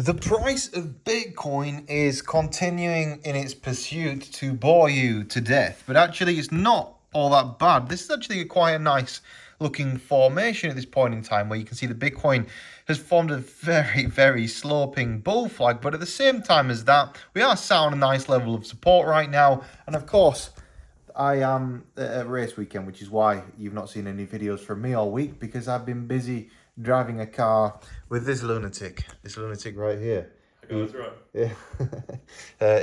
The price of Bitcoin is continuing in its pursuit to bore you to death, but actually it's not all that bad. This is actually quite a nice looking formation at this point in time, where you can see that Bitcoin has formed a very, very sloping bull flag, but at the same time as that, we are sat on a nice level of support right now. And of course, I am at race weekend, which is why you've not seen any videos from me all week, because I've been busy driving a car with this lunatic right here. That's right. Yeah.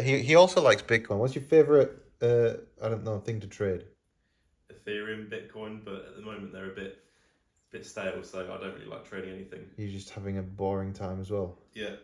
He also likes Bitcoin. What's your favorite I don't know, thing to trade? Ethereum, Bitcoin, but at the moment they're a bit stale, so I don't really like trading anything. You're just having a boring time as well. Yeah.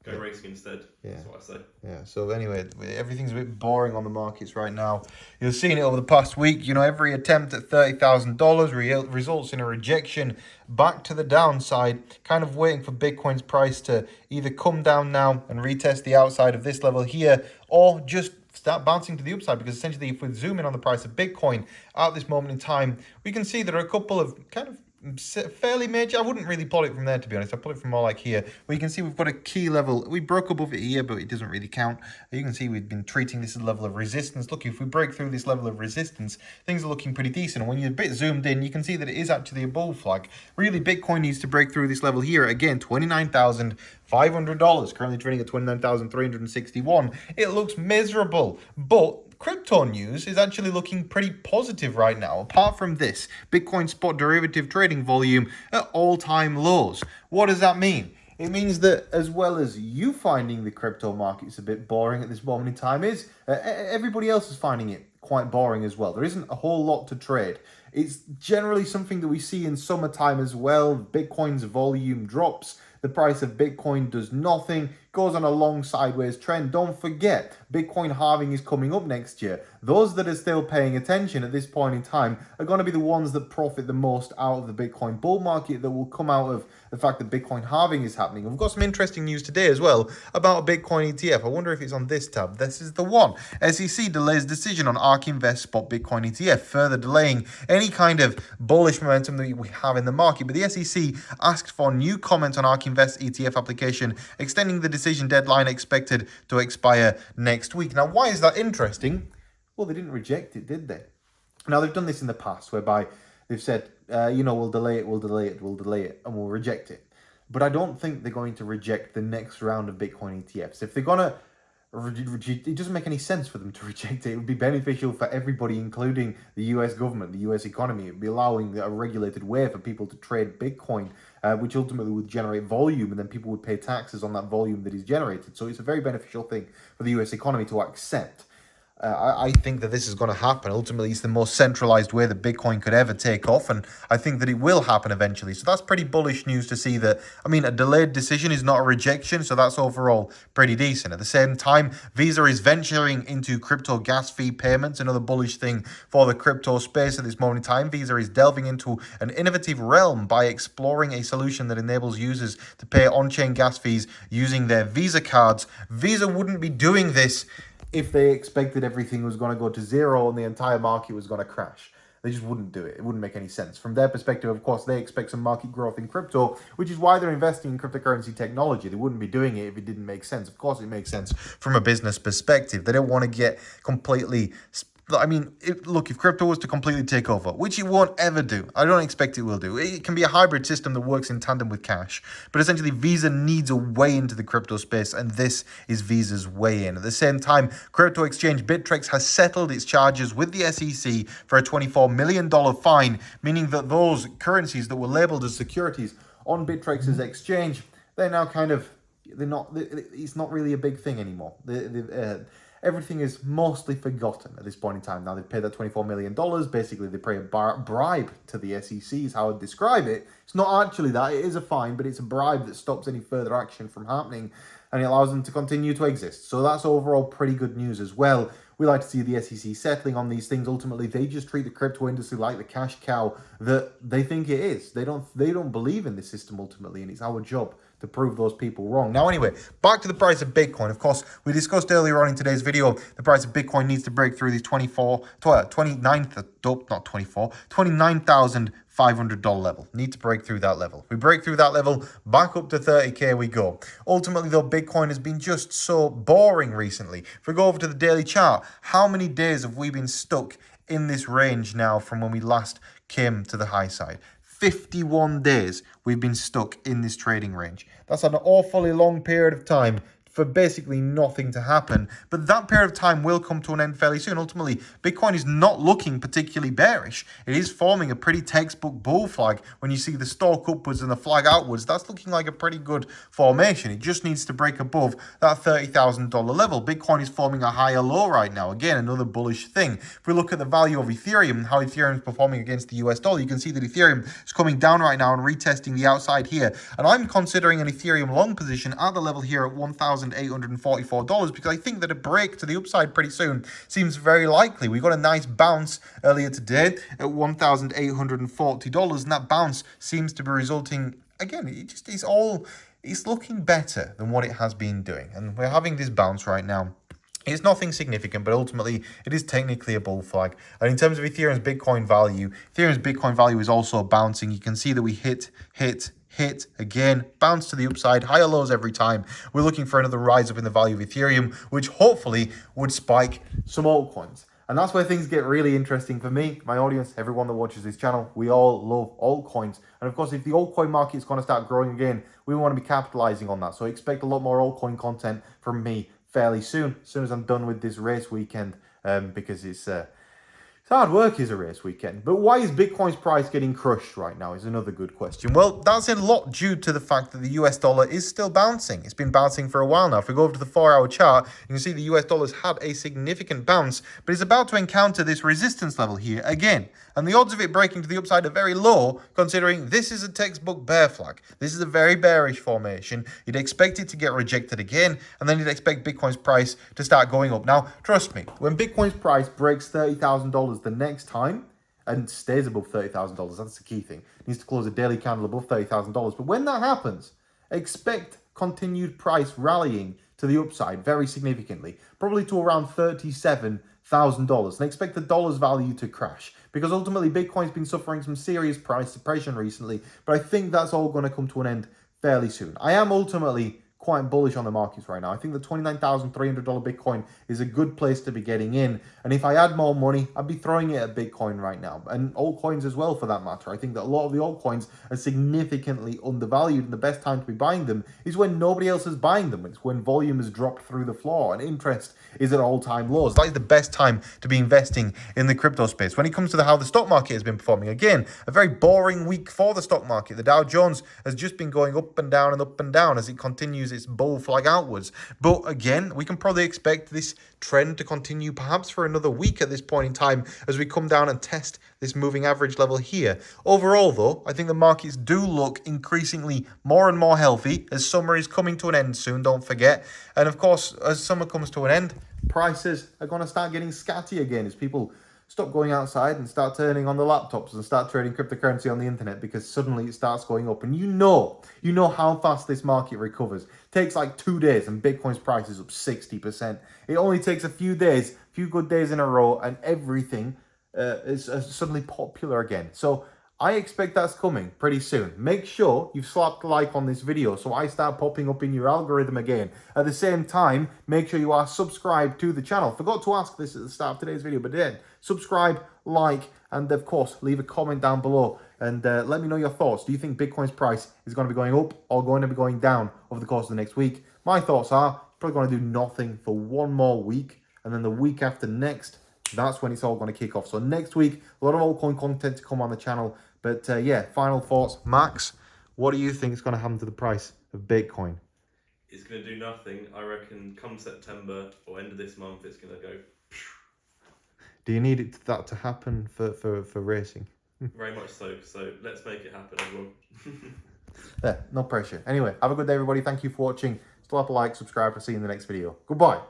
Go racing instead. Yeah. That's what I say. Yeah. So anyway, everything's a bit boring on the markets right now. You've seen it over the past week. You know, every attempt at $30,000 results in a rejection back to the downside, kind of waiting for Bitcoin's price to either come down now and retest the outside of this level here, or just start bouncing to the upside. Because essentially, if we zoom in on the price of Bitcoin at this moment in time, we can see there are a couple of kind of fairly major. I wouldn't really pull it from there, to be honest. I pull it from more like here, where you can see we've got a key level. We broke above it here, but it doesn't really count. You can see we've been treating this as a level of resistance. Look, if we break through this level of resistance, things are looking pretty decent. And when you're a bit zoomed in, you can see that it is actually a bull flag. Really, Bitcoin needs to break through this level here. Again, $29,500, currently trading at $29,361. It looks miserable, but crypto news is actually looking pretty positive right now. Apart from this, Bitcoin spot derivative trading volume at all-time lows. What does that mean? It means that as well as you finding the crypto markets a bit boring at this moment in time, everybody else is finding it quite boring as well. There isn't a whole lot to trade. It's generally something that we see in summertime as well. Bitcoin's volume drops. The price of Bitcoin does nothing, goes on a long sideways trend. Don't forget, Bitcoin halving is coming up next year. Those that are still paying attention at this point in time are going to be the ones that profit the most out of the Bitcoin bull market that will come out of the fact that Bitcoin halving is happening. We've got some interesting news today as well about a Bitcoin ETF. I wonder if it's on this tab. This is the one. SEC delays decision on ARK Invest spot Bitcoin ETF, further delaying any kind of bullish momentum that we have in the market. But the SEC asked for new comments on ARK Invest ETF application, extending the decision deadline expected to expire next week. Now, why is that interesting? Well, they didn't reject it, did they? Now, they've done this in the past, whereby they've said, we'll delay it, and we'll reject it. But I don't think they're going to reject the next round of Bitcoin ETFs. If they're going to it doesn't make any sense for them to reject it. It would be beneficial for everybody, including the US government, the US economy. It would be allowing a regulated way for people to trade Bitcoin, which ultimately would generate volume, and then people would pay taxes on that volume that is generated. So it's a very beneficial thing for the US economy to accept. I think that this is going to happen. Ultimately, it's the most centralized way that Bitcoin could ever take off, and I think that it will happen eventually. So that's pretty bullish news to see that. I mean, a delayed decision is not a rejection, so that's overall pretty decent. At the same time, Visa is venturing into crypto gas fee payments, another bullish thing for the crypto space at this moment in time. Visa is delving into an innovative realm by exploring a solution that enables users to pay on-chain gas fees using their Visa cards. Visa wouldn't be doing this if they expected everything was going to go to zero and the entire market was going to crash. They just wouldn't do it. It wouldn't make any sense. From their perspective, of course, they expect some market growth in crypto, which is why they're investing in cryptocurrency technology. They wouldn't be doing it if it didn't make sense. Of course, it makes sense from a business perspective. They don't want to get completely... I mean, look, if crypto was to completely take over, which it won't ever do, I don't expect it will do. It can be a hybrid system that works in tandem with cash. But essentially, Visa needs a way into the crypto space, and this is Visa's way in. At the same time, crypto exchange Bittrex has settled its charges with the SEC for a $24 million fine, meaning that those currencies that were labeled as securities on Bittrex's exchange, they're now it's not really a big thing anymore. Everything is mostly forgotten at this point in time. Now, they've paid that $24 million. Basically, they pay a bribe to the SEC is how I'd describe it. It's not actually that. It is a fine, but it's a bribe that stops any further action from happening, and it allows them to continue to exist. So that's overall pretty good news as well. We like to see the SEC settling on these things. Ultimately, they just treat the crypto industry like the cash cow that they think it is. They don't believe in the system ultimately, and it's our job to prove those people wrong. Now, anyway, back to the price of Bitcoin. Of course, we discussed earlier on in today's video, the price of $29,500 $500 level. Need to break through that level. We break through that level, back up to 30K we go. Ultimately, though, Bitcoin has been just so boring recently. If we go over to the daily chart, how many days have we been stuck in this range now from when we last came to the high side? 51 days we've been stuck in this trading range. That's an awfully long period of time for basically nothing to happen. But that period of time will come to an end fairly soon. Ultimately, Bitcoin is not looking particularly bearish. It is forming a pretty textbook bull flag. When you see the stalk upwards and the flag outwards, that's looking like a pretty good formation. It just needs to break above that $30,000 level. Bitcoin is forming a higher low right now. Again, another bullish thing. If we look at the value of Ethereum and how Ethereum is performing against the US dollar, you can see that Ethereum is coming down right now and retesting the outside here. And I'm considering an Ethereum long position at the level here at $1,844 because I think that a break to the upside pretty soon seems very likely. We got a nice bounce earlier today at $1,840, and that bounce seems to be resulting, again, it's looking better than what it has been doing. And we're having this bounce right now. It's nothing significant, but ultimately it is technically a bull flag. And in terms of Ethereum's Bitcoin value is also bouncing. You can see that we hit again, bounce to the upside, higher lows every time. We're looking for another rise up in the value of Ethereum, which hopefully would spike some altcoins. And that's where things get really interesting for me, my audience, everyone that watches this channel. We all love altcoins. And of course, if the altcoin market is going to start growing again, we want to be capitalizing on that. So expect a lot more altcoin content from me fairly soon as I'm done with this race weekend, because it's hard work is a race weekend. But why is Bitcoin's price getting crushed right now is another good question. Well, that's a lot due to the fact that the US dollar is still bouncing. It's been bouncing for a while now. If we go over to the 4-hour chart, you can see the US dollar's had a significant bounce, but it's about to encounter this resistance level here again. And the odds of it breaking to the upside are very low, considering this is a textbook bear flag. This is a very bearish formation. You'd expect it to get rejected again, and then you'd expect Bitcoin's price to start going up. Now, trust me, when Bitcoin's price breaks $30,000 the next time, and stays above $30,000, that's the key thing. It needs to close a daily candle above $30,000. But when that happens, expect continued price rallying to the upside very significantly, probably to around $37,000, and expect the dollar's value to crash, because ultimately Bitcoin's been suffering some serious price suppression recently, but I think that's all going to come to an end fairly soon. I am ultimately quite bullish on the markets right now. I think the $29,300 Bitcoin is a good place to be getting in. And if I had more money, I'd be throwing it at Bitcoin right now. And altcoins as well, for that matter. I think that a lot of the altcoins are significantly undervalued, and the best time to be buying them is when nobody else is buying them. It's when volume has dropped through the floor and interest is at all-time lows. That is the best time to be investing in the crypto space. When it comes to how the stock market has been performing, again, a very boring week for the stock market. The Dow Jones has just been going up and down as it continues its bull flag outwards. But again, we can probably expect this trend to continue perhaps for another week at this point in time as we come down and test this moving average level here. Overall, though, I think the markets do look increasingly more and more healthy as summer is coming to an end soon, don't forget. And of course, as summer comes to an end, prices are going to start getting scatty again as people stop going outside and start turning on the laptops and start trading cryptocurrency on the internet, because suddenly it starts going up. And you know how fast this market recovers. It takes like 2 days and Bitcoin's price is up 60%. It only takes a few days, few good days in a row, and everything is suddenly popular again. So I expect that's coming pretty soon. Make sure you've slapped a like on this video so I start popping up in your algorithm again. At the same time, make sure you are subscribed to the channel. Forgot to ask this at the start of today's video, but then subscribe, like, and of course, leave a comment down below and let me know your thoughts. Do you think Bitcoin's price is going to be going up or going to be going down over the course of the next week? My thoughts are probably going to do nothing for one more week, and then the week after next, that's when it's all going to kick off. So next week, a lot of altcoin content to come on the channel. But yeah, final thoughts. Max, what do you think is going to happen to the price of Bitcoin? It's going to do nothing. I reckon come September or end of this month, it's going to go. Do you need that to happen for racing? Very much so. So let's make it happen, everyone. Yeah, no pressure. Anyway, have a good day, everybody. Thank you for watching. Slap a like, subscribe. I'll see you in the next video. Goodbye.